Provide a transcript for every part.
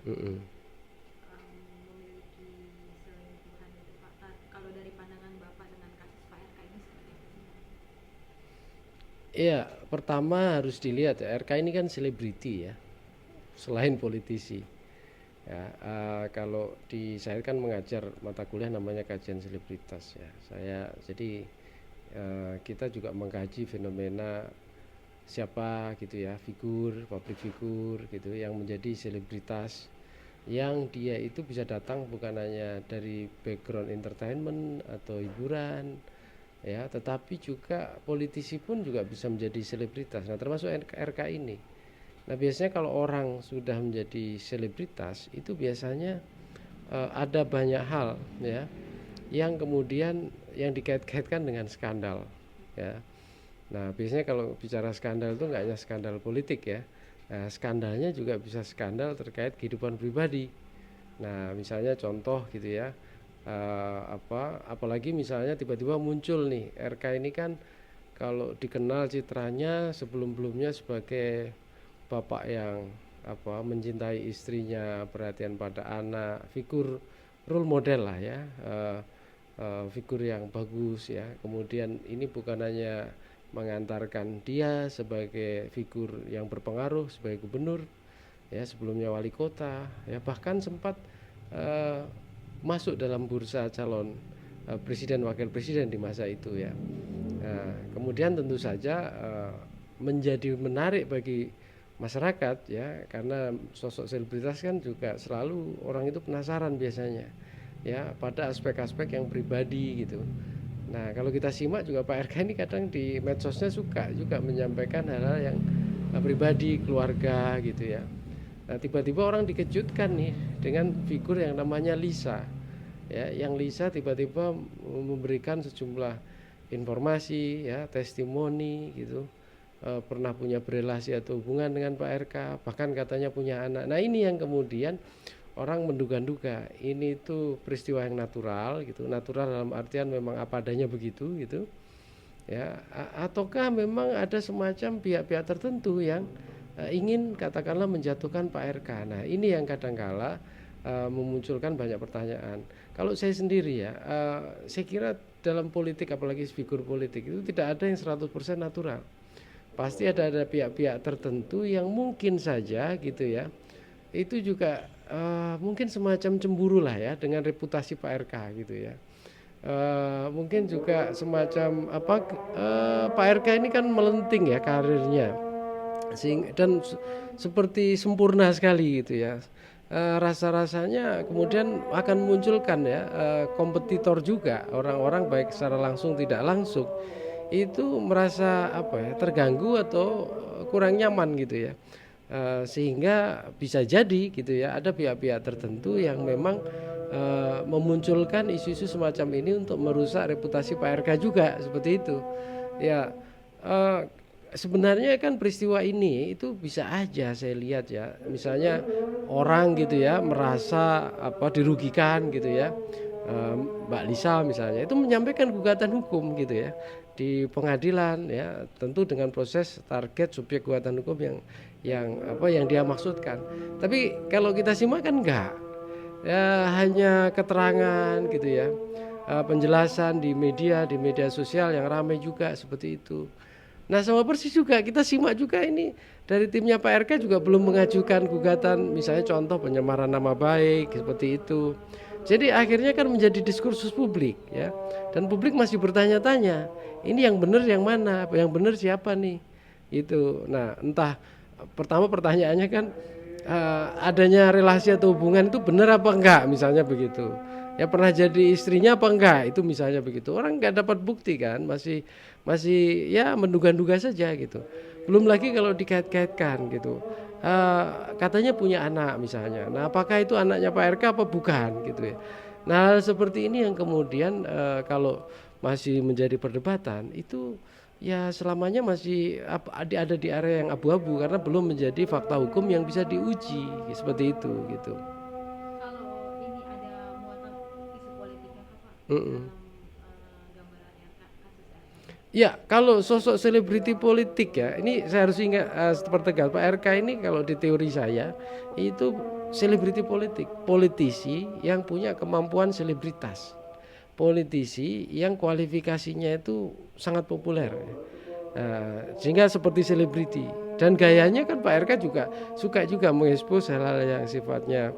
Mm-mm. memiliki selingkuhan itu Pak. Kalau dari pandangan Bapak dengan kasus Pak RK ini seperti apa sih? Iya, pertama harus dilihat ya, RK ini kan selebriti ya, selain politisi. Ya, kalau di saya kan mengajar mata kuliah namanya kajian selebritas ya. Saya jadi kita juga mengkaji fenomena siapa gitu ya, figur, public figur gitu yang menjadi selebritas, yang dia itu bisa datang bukan hanya dari background entertainment atau hiburan ya, tetapi juga politisi pun juga bisa menjadi selebritas. Nah, termasuk RK ini. Nah, biasanya kalau orang sudah menjadi selebritas itu biasanya ada banyak hal ya yang kemudian yang dikait-kaitkan dengan skandal ya. Nah, biasanya kalau bicara skandal itu nggak hanya skandal politik ya. Nah, skandalnya juga bisa skandal terkait kehidupan pribadi. Nah, misalnya contoh gitu ya, apalagi misalnya tiba-tiba muncul nih RK ini kan, kalau dikenal citranya sebelum-belumnya sebagai bapak yang mencintai istrinya, perhatian pada anak, figur role model lah ya, figur yang bagus ya. Kemudian ini bukan hanya mengantarkan dia sebagai figur yang berpengaruh sebagai gubernur ya, sebelumnya wali kota ya, bahkan sempat eh, masuk dalam bursa calon presiden wakil presiden di masa itu ya. Nah, kemudian tentu saja menjadi menarik bagi masyarakat ya, karena sosok selebritas kan juga selalu orang itu penasaran biasanya ya pada aspek-aspek yang pribadi gitu. Nah, kalau kita simak juga Pak RK ini kadang di medsosnya suka juga menyampaikan hal-hal yang pribadi, keluarga gitu ya. Nah, tiba-tiba orang dikejutkan nih dengan figur yang namanya Lisa. Ya, yang Lisa tiba-tiba memberikan sejumlah informasi ya, testimoni gitu. Pernah punya berelasi atau hubungan dengan Pak RK, bahkan katanya punya anak. Nah, ini yang kemudian orang menduga-duga ini itu peristiwa yang natural gitu, natural dalam artian memang apa adanya begitu gitu ya, ataukah memang ada semacam pihak-pihak tertentu yang ingin katakanlah menjatuhkan Pak RK. Nah, ini yang kadangkala memunculkan banyak pertanyaan. Kalau saya sendiri ya, saya kira dalam politik apalagi figur politik itu tidak ada yang 100% natural. Pasti ada pihak-pihak tertentu yang mungkin saja gitu ya, itu juga mungkin semacam cemburu lah ya dengan reputasi Pak RK gitu ya. Mungkin juga semacam Pak RK ini kan melenting ya karirnya, dan seperti sempurna sekali gitu ya. Rasa-rasanya kemudian akan munculkan ya kompetitor juga, orang-orang baik secara langsung tidak langsung itu merasa terganggu atau kurang nyaman gitu ya. Sehingga bisa jadi gitu ya ada pihak-pihak tertentu yang memang memunculkan isu-isu semacam ini untuk merusak reputasi Pak RK juga seperti itu ya. uh, Sebenarnya kan peristiwa ini itu bisa aja saya lihat ya, misalnya orang gitu ya merasa dirugikan gitu ya. Mbak Lisa misalnya itu menyampaikan gugatan hukum gitu ya di pengadilan ya, tentu dengan proses target subjek gugatan hukum yang dia maksudkan. Tapi kalau kita simak kan enggak ya, hanya keterangan gitu ya, penjelasan di media sosial yang ramai juga seperti itu. Nah, sama persis juga kita simak juga ini dari timnya Pak RK juga belum mengajukan gugatan misalnya contoh penyemaran nama baik seperti itu. Jadi akhirnya kan menjadi diskursus publik ya, dan publik masih bertanya-tanya ini yang benar yang mana, yang benar siapa nih itu. Nah, entah pertama pertanyaannya kan adanya relasi atau hubungan itu benar apa enggak misalnya begitu ya, pernah jadi istrinya apa enggak itu misalnya begitu, orang enggak dapat bukti kan, masih masih ya menduga-duga saja gitu. Belum lagi kalau dikait-kaitkan gitu, katanya punya anak misalnya, nah apakah itu anaknya Pak RK apa bukan gitu ya. Nah, seperti ini yang kemudian kalau masih menjadi perdebatan itu ya selamanya masih ada di area yang abu-abu karena belum menjadi fakta hukum yang bisa diuji seperti itu gitu. Kalau ini ada muatan isu politiknya Kak Pak Mm-mm. dalam gambaran RK, kasus RK ini? Ya, kalau sosok selebriti politik ya, ini saya harus ingat pertegas Pak RK ini kalau di teori saya itu selebriti politik, politisi yang punya kemampuan selebritas, politisi yang kualifikasinya itu sangat populer. Sehingga seperti selebriti dan gayanya kan Pak RK juga suka juga mengekspos hal-hal yang sifatnya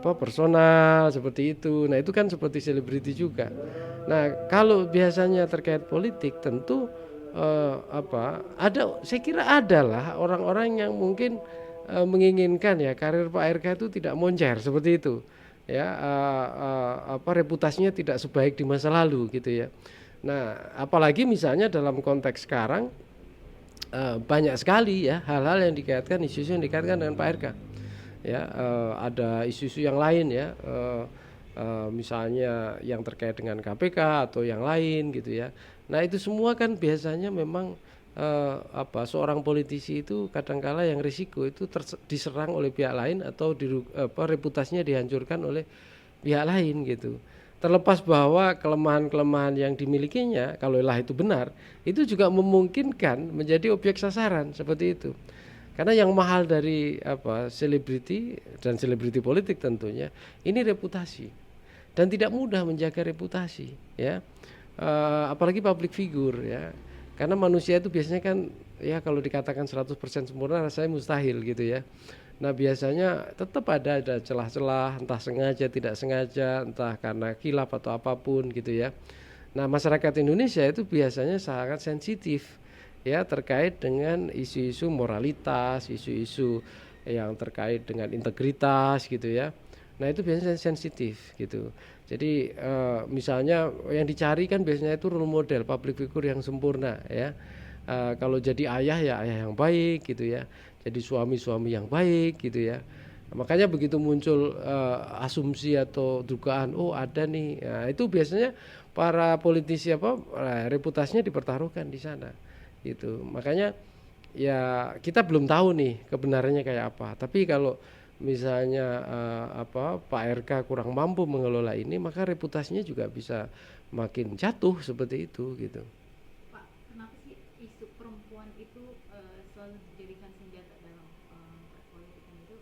personal seperti itu. Nah, itu kan seperti selebriti juga. Nah, kalau biasanya terkait politik tentu saya kira adalah orang-orang yang mungkin menginginkan ya karir Pak RK itu tidak moncer seperti itu. Ya, reputasinya tidak sebaik di masa lalu gitu ya. Nah, apalagi misalnya dalam konteks sekarang banyak sekali ya hal-hal yang dikaitkan, isu-isu yang dikaitkan dengan Pak RK. Ya, ada isu-isu yang lain ya, misalnya yang terkait dengan KPK atau yang lain gitu ya. Nah, itu semua kan biasanya memang seorang politisi itu kadangkala yang risiko itu diserang oleh pihak lain atau reputasinya dihancurkan oleh pihak lain gitu. Terlepas bahwa kelemahan-kelemahan yang dimilikinya, kalaulah itu benar, itu juga memungkinkan menjadi objek sasaran seperti itu. Karena yang mahal dari selebriti dan selebriti politik tentunya ini reputasi dan tidak mudah menjaga reputasi ya. Apalagi public figure ya. Karena manusia itu biasanya kan ya kalau dikatakan 100% sempurna rasanya mustahil gitu ya. Nah, biasanya tetap ada celah-celah, entah sengaja tidak sengaja, entah karena khilaf atau apapun gitu ya. Nah, masyarakat Indonesia itu biasanya sangat sensitif ya terkait dengan isu-isu moralitas, isu-isu yang terkait dengan integritas gitu ya. Nah, itu biasanya sensitif gitu. Jadi misalnya yang dicari kan biasanya itu role model, public figure yang sempurna ya. Kalau jadi ayah ya ayah yang baik gitu ya. Jadi suami-suami yang baik gitu ya. Makanya begitu muncul asumsi atau dugaan, oh ada nih, nah, itu biasanya para politisi reputasinya dipertaruhkan di sana, gitu. Makanya ya kita belum tahu nih kebenarannya kayak apa. Tapi kalau misalnya Pak RK kurang mampu mengelola ini, maka reputasinya juga bisa makin jatuh seperti itu, gitu. Pak, kenapa sih isu perempuan itu selalu dijadikan senjata dalam perpolitikan itu?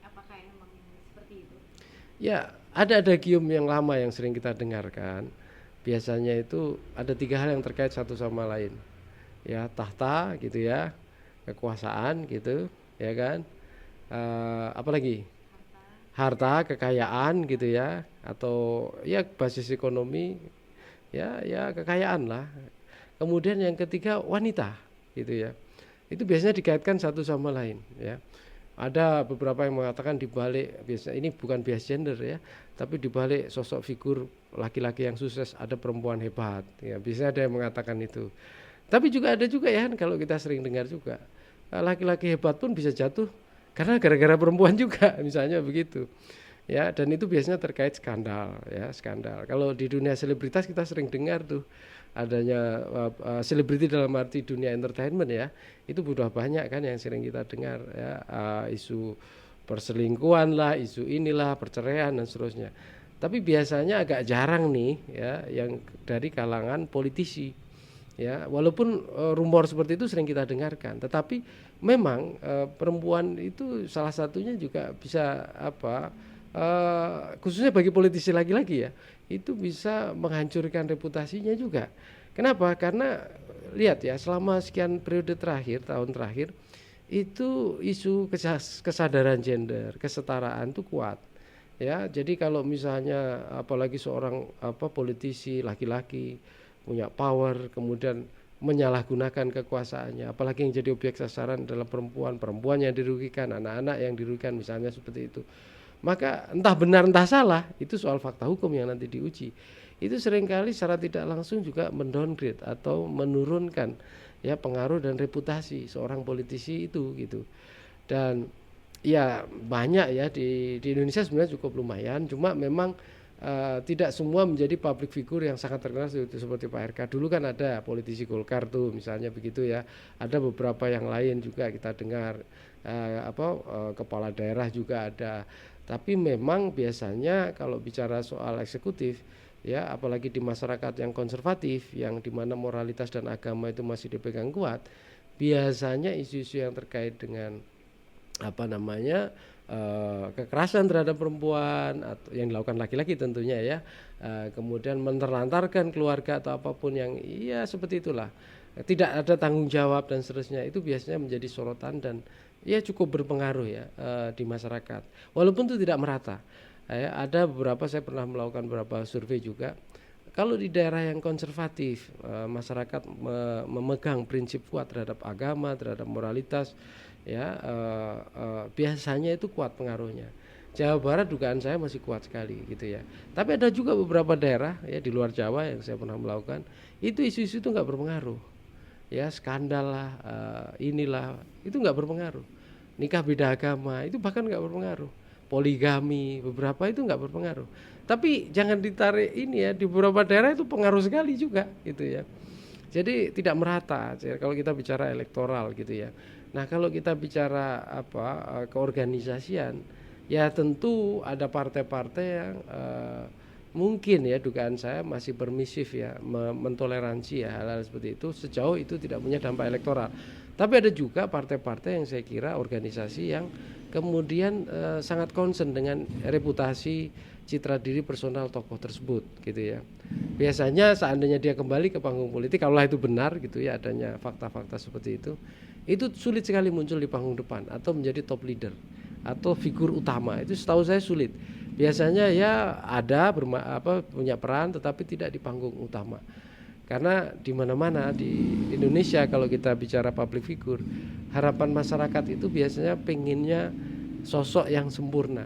Apakah emang seperti itu? Ya, ada adagium yang lama yang sering kita dengarkan. Biasanya itu ada 3 hal yang terkait satu sama lain. Ya, tahta gitu ya, kekuasaan gitu, ya kan? Apalagi Harta. harta, kekayaan gitu ya, atau ya basis ekonomi, ya kekayaan lah. Kemudian yang ketiga wanita, gitu ya. Itu biasanya dikaitkan satu sama lain, ya. Ada beberapa yang mengatakan di balik biasa ini bukan bias gender ya, tapi di balik sosok figur laki-laki yang sukses ada perempuan hebat. Ya, biasanya ada yang mengatakan itu. Tapi juga ada juga ya kalau kita sering dengar juga laki-laki hebat pun bisa jatuh karena gara-gara perempuan juga, misalnya begitu. Ya, dan itu biasanya terkait skandal ya, skandal. Kalau di dunia selebritas kita sering dengar tuh adanya selebriti dalam arti dunia entertainment ya, itu sudah banyak kan yang sering kita dengar ya, isu perselingkuhan lah, isu inilah perceraian dan seterusnya. Tapi biasanya agak jarang nih ya yang dari kalangan politisi ya, walaupun rumor seperti itu sering kita dengarkan, tetapi memang perempuan itu salah satunya juga bisa khususnya bagi politisi laki-laki ya, itu bisa menghancurkan reputasinya juga. Kenapa? Karena lihat ya, selama sekian periode terakhir, tahun terakhir, itu isu kesadaran gender, kesetaraan itu kuat. Ya, jadi kalau misalnya apalagi seorang politisi laki-laki punya power, kemudian menyalahgunakan kekuasaannya, apalagi yang jadi objek sasaran adalah perempuan yang dirugikan, anak-anak yang dirugikan misalnya seperti itu. Maka entah benar entah salah, itu soal fakta hukum yang nanti diuji. Itu seringkali secara tidak langsung juga mendowngrade atau menurunkan ya pengaruh dan reputasi seorang politisi itu gitu. Dan ya banyak ya di Indonesia sebenarnya cukup lumayan, cuma memang tidak semua menjadi public figure yang sangat terkenal seperti Pak RK. Dulu kan ada politisi Golkar tuh misalnya begitu ya. Ada beberapa yang lain juga kita dengar kepala daerah juga ada. Tapi memang biasanya kalau bicara soal eksekutif ya, apalagi di masyarakat yang konservatif, yang dimana moralitas dan agama itu masih dipegang kuat, biasanya isu-isu yang terkait dengan apa namanya kekerasan terhadap perempuan atau yang dilakukan laki-laki tentunya ya, kemudian menerlantarkan keluarga atau apapun yang iya seperti itulah, tidak ada tanggung jawab dan seterusnya, itu biasanya menjadi sorotan dan ya cukup berpengaruh ya di masyarakat, walaupun itu tidak merata. Ada beberapa, saya pernah melakukan beberapa survei juga, kalau di daerah yang konservatif, masyarakat memegang prinsip kuat terhadap agama, terhadap moralitas, ya biasanya itu kuat pengaruhnya. Jawa Barat dugaan saya masih kuat sekali gitu ya. Tapi ada juga beberapa daerah ya di luar Jawa yang saya pernah melakukan, itu isu-isu itu nggak berpengaruh. Ya skandal lah, inilah, itu nggak berpengaruh. Nikah beda agama itu bahkan nggak berpengaruh. Poligami beberapa itu nggak berpengaruh. Tapi jangan ditarik ini ya, di beberapa daerah itu pengaruh sekali juga gitu ya. Jadi tidak merata kalau kita bicara elektoral gitu ya. Nah, kalau kita bicara keorganisasian, ya tentu ada partai-partai yang mungkin ya dugaan saya masih permisif ya, mentoleransi ya hal-hal seperti itu sejauh itu tidak punya dampak elektoral. Tapi ada juga partai-partai yang saya kira organisasi yang kemudian sangat concern dengan reputasi, citra diri personal tokoh tersebut gitu ya. Biasanya seandainya dia kembali ke panggung politik, kalau itu benar gitu ya, adanya fakta-fakta seperti itu sulit sekali muncul di panggung depan atau menjadi top leader atau figur utama. Itu setahu saya sulit. Biasanya ya ada punya peran tetapi tidak di panggung utama. Karena di mana-mana di Indonesia kalau kita bicara public figure, harapan masyarakat itu biasanya pengennya sosok yang sempurna.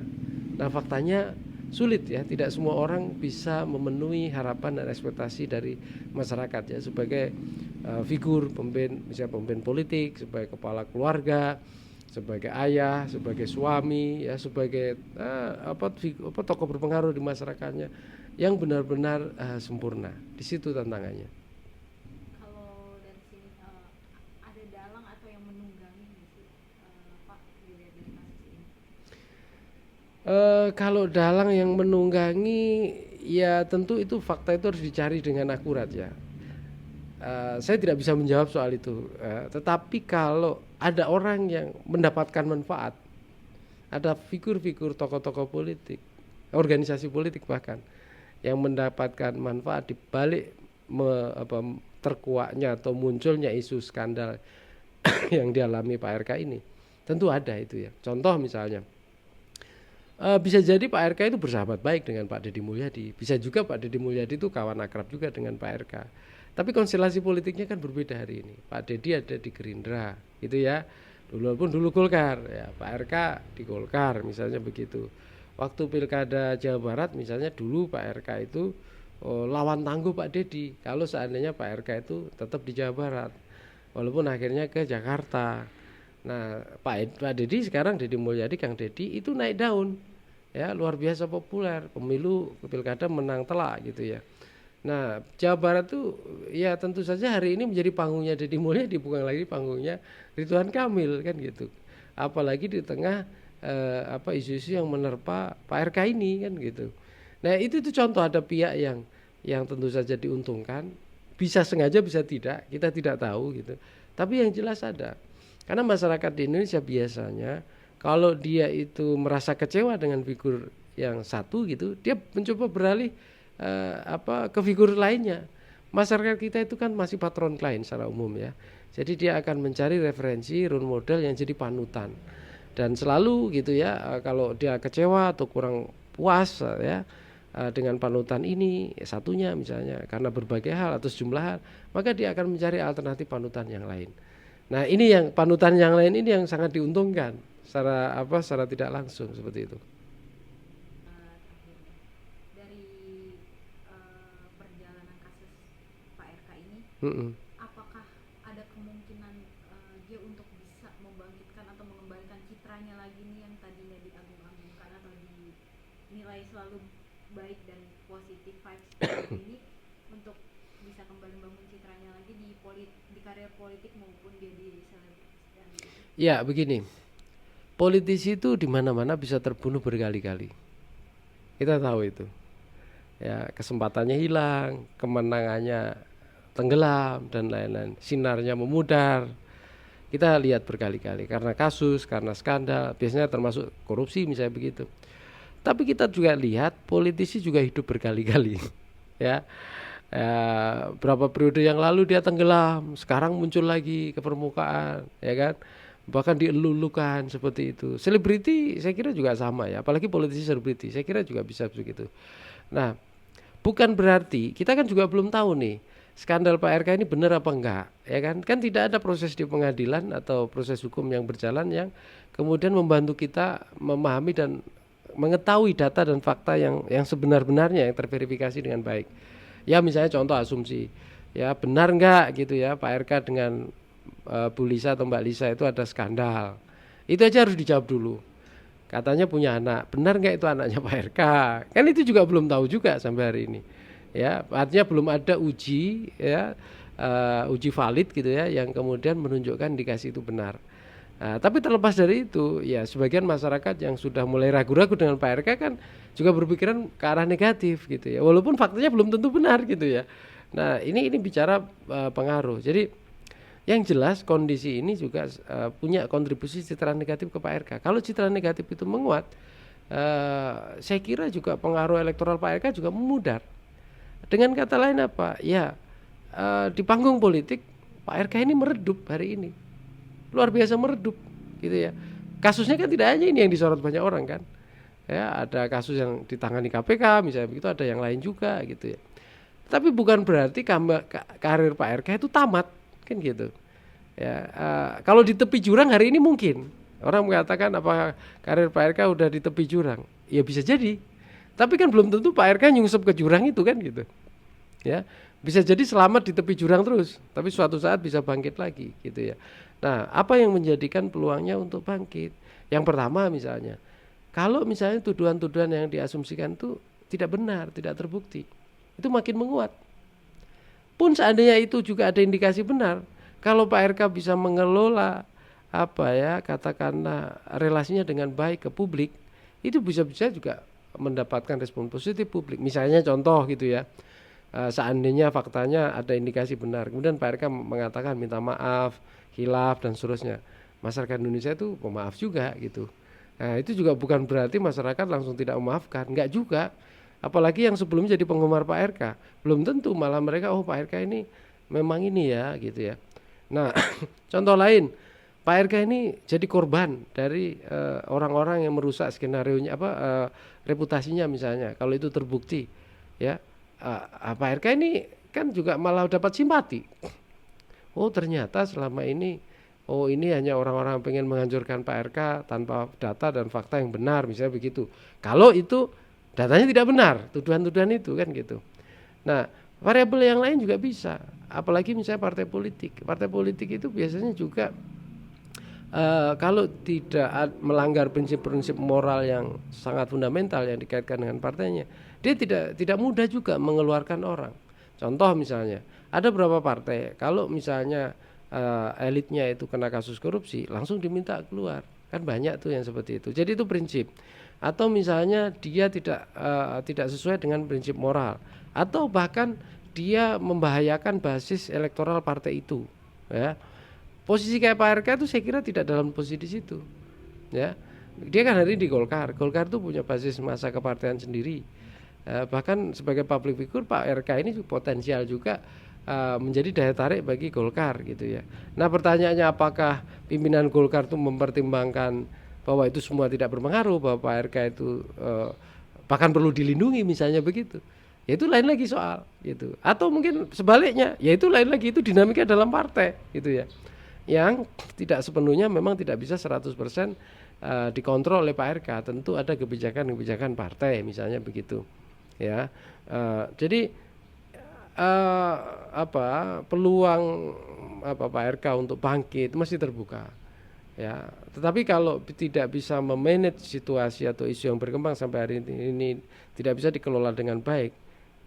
Nah, faktanya sulit ya, tidak semua orang bisa memenuhi harapan dan ekspektasi dari masyarakat ya, sebagai figur pemimpin, misalnya pemimpin politik, sebagai kepala keluarga, sebagai ayah, sebagai suami ya, sebagai tokoh berpengaruh di masyarakatnya yang benar-benar sempurna. Di situ tantangannya. Kalau dari sini ada dalang atau yang menunggangi nggak sih, Pak, dilihat dari kasus ini? Kalau dalang yang menunggangi, ya tentu itu fakta itu harus dicari dengan akurat ya. Saya tidak bisa menjawab soal itu. Tetapi kalau ada orang yang mendapatkan manfaat, ada figur-figur tokoh-tokoh politik, organisasi politik bahkan, yang mendapatkan manfaat di balik terkuaknya atau munculnya isu skandal yang dialami Pak RK ini, tentu ada itu ya. Contoh misalnya, bisa jadi Pak RK itu bersahabat baik dengan Pak Deddy Mulyadi, bisa juga Pak Deddy Mulyadi itu kawan akrab juga dengan Pak RK. Tapi konstelasi politiknya kan berbeda hari ini. Pak Deddy ada di Gerindra, gitu ya. Dulu Golkar, ya Pak RK di Golkar, misalnya begitu. Waktu Pilkada Jawa Barat, misalnya dulu Pak RK itu lawan tangguh Pak Deddy. Kalau seandainya Pak RK itu tetap di Jawa Barat, walaupun akhirnya ke Jakarta. Nah, Pak Deddy sekarang, Deddy Mulyadi, Kang Deddy itu naik daun, ya luar biasa populer. Pemilu Pilkada menang telak gitu ya. Nah, Jawa Barat tuh ya tentu saja hari ini menjadi panggungnya Deddy Mulyadi, bukan lagi panggungnya Ridwan Kamil kan gitu. Apalagi di tengah isu-isu yang menerpa Pak RK ini kan gitu. Nah, itu contoh ada pihak yang tentu saja diuntungkan, bisa sengaja bisa tidak, kita tidak tahu gitu. Tapi yang jelas ada. Karena masyarakat di Indonesia biasanya kalau dia itu merasa kecewa dengan figur yang satu gitu, dia mencoba beralih ke figur lainnya. Masyarakat kita itu kan masih patron klien secara umum ya. Jadi dia akan mencari referensi, role model yang jadi panutan. Dan selalu gitu ya, kalau dia kecewa atau kurang puas ya dengan panutan ini, satunya misalnya karena berbagai hal atau sejumlah hal, maka dia akan mencari alternatif panutan yang lain. Nah, ini yang panutan yang lain ini yang sangat diuntungkan secara tidak langsung seperti itu. Dari perjalanan kasus Pak RK ini, Mm-mm. apakah ada kemungkinan dia untuk bisa membangkitkan atau mengembalikan citranya lagi nih yang tadinya diagung-agungkan atau dinilai selalu baik dan positif vibes ini, untuk bisa kembali membangun citranya lagi di karir politik maupun dia di selebriti? Ya, begini. Politisi itu di mana-mana bisa terbunuh berkali-kali. Kita tahu itu. ya kesempatannya hilang, kemenangannya tenggelam dan lain-lain, sinarnya memudar. Kita lihat berkali-kali karena kasus, karena skandal, biasanya termasuk korupsi misalnya begitu. Tapi kita juga lihat politisi juga hidup berkali-kali, ya. Berapa periode yang lalu dia tenggelam, sekarang muncul lagi ke permukaan, ya kan? Bahkan dielulukan seperti itu. Selebriti saya kira juga sama ya, apalagi politisi selebriti, saya kira juga bisa begitu. Nah, bukan berarti kita kan juga belum tahu nih skandal Pak RK ini benar apa enggak, ya kan? Kan tidak ada proses di pengadilan atau proses hukum yang berjalan yang kemudian membantu kita memahami dan mengetahui data dan fakta yang sebenar-benarnya yang terverifikasi dengan baik. Ya misalnya contoh asumsi, ya benar enggak gitu ya Pak RK dengan Bu Lisa atau Mbak Lisa itu ada skandal. Itu aja harus dijawab dulu. Katanya punya anak, benar nggak itu anaknya Pak RK? Kan itu juga belum tahu juga sampai hari ini. Ya, artinya belum ada uji ya, uji valid gitu ya yang kemudian menunjukkan indikasi itu benar. Nah, tapi terlepas dari itu, ya sebagian masyarakat yang sudah mulai ragu-ragu dengan Pak RK kan juga berpikiran ke arah negatif gitu ya. Walaupun faktanya belum tentu benar gitu ya. Nah, ini bicara pengaruh. Jadi yang jelas kondisi ini juga punya kontribusi citra negatif ke Pak RK. Kalau citra negatif itu menguat, saya kira juga pengaruh elektoral Pak RK juga memudar. Dengan kata lain apa? Ya, di panggung politik Pak RK ini meredup hari ini, luar biasa meredup, gitu ya. Kasusnya kan tidak hanya ini yang disorot banyak orang kan. Ya, ada kasus yang ditangani KPK misalnya begitu, ada yang lain juga gitu ya. Tapi bukan berarti karir Pak RK itu tamat. Kan gitu ya. Kalau di tepi jurang hari ini mungkin orang mengatakan apa karir Pak RK udah di tepi jurang, ya bisa jadi, tapi kan belum tentu Pak RK nyungsep ke jurang itu kan gitu ya. Bisa jadi selamat di tepi jurang terus, tapi suatu saat bisa bangkit lagi gitu ya. Nah, apa yang menjadikan peluangnya untuk bangkit? Yang pertama misalnya, kalau misalnya tuduhan-tuduhan yang diasumsikan itu tidak benar, tidak terbukti, itu makin menguat. Pun seandainya itu juga ada indikasi benar, kalau Pak RK bisa mengelola apa ya katakanlah relasinya dengan baik ke publik, itu bisa-bisa juga mendapatkan respon positif publik. Misalnya contoh gitu ya, seandainya faktanya ada indikasi benar, kemudian Pak RK mengatakan minta maaf, khilaf dan seterusnya, masyarakat Indonesia itu pemaaf juga gitu. Nah itu juga bukan berarti masyarakat langsung tidak memaafkan, enggak juga. Apalagi yang sebelumnya jadi penggemar Pak RK, belum tentu malah mereka oh Pak RK ini memang ini ya gitu ya. Nah contoh lain, Pak RK ini jadi korban dari orang-orang yang merusak skenarionya reputasinya misalnya. Kalau itu terbukti ya, Pak RK ini kan juga malah dapat simpati. Oh ternyata selama ini oh ini hanya orang-orang pengen menghancurkan Pak RK tanpa data dan fakta yang benar misalnya begitu. Kalau itu datanya tidak benar, tuduhan-tuduhan itu kan gitu. Nah, variabel yang lain juga bisa. Apalagi misalnya partai politik. Partai politik itu biasanya juga kalau tidak melanggar prinsip-prinsip moral yang sangat fundamental yang dikaitkan dengan partainya, dia tidak mudah juga mengeluarkan orang. Contoh misalnya, ada beberapa partai kalau misalnya elitnya itu kena kasus korupsi, langsung diminta keluar. Kan banyak tuh yang seperti itu. Jadi itu prinsip. Atau misalnya dia tidak sesuai dengan prinsip moral, atau bahkan dia membahayakan basis elektoral partai itu ya. Posisi kayak Pak RK itu saya kira tidak dalam posisi di situ ya. Dia kan hari ini di Golkar itu punya basis masa kepartaian sendiri, bahkan sebagai public figure Pak RK ini potensial juga menjadi daya tarik bagi Golkar gitu ya. Nah pertanyaannya apakah pimpinan Golkar itu mempertimbangkan bahwa itu semua tidak berpengaruh, bahwa Pak RK itu bahkan perlu dilindungi misalnya begitu, ya itu lain lagi soal gitu. Atau mungkin sebaliknya, ya itu lain lagi, itu dinamika dalam partai gitu ya, yang tidak sepenuhnya memang tidak bisa 100% dikontrol oleh Pak RK. Tentu ada kebijakan-kebijakan partai misalnya begitu ya. Jadi peluang Pak RK untuk bangkit masih terbuka ya. Tetapi kalau tidak bisa memanage situasi atau isu yang berkembang sampai hari ini tidak bisa dikelola dengan baik,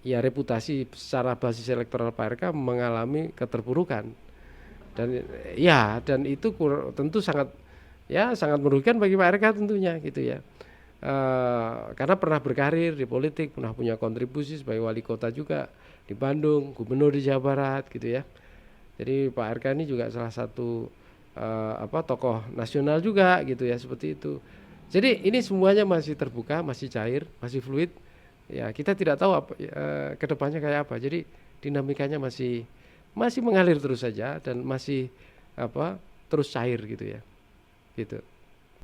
ya reputasi secara basis elektoral Pak RK mengalami keterpurukan. Dan itu tentu sangat merugikan bagi Pak RK tentunya gitu ya. karena pernah berkarir di politik, pernah punya kontribusi sebagai wali kota juga di Bandung, gubernur di Jawa Barat gitu ya. Jadi Pak RK ini juga salah satu tokoh nasional juga gitu ya, seperti itu. Jadi ini semuanya masih terbuka, masih cair, masih fluid. Ya, kita tidak tahu apa kedepannya kayak apa. Jadi dinamikanya masih masih mengalir terus saja dan masih terus cair gitu ya. Gitu.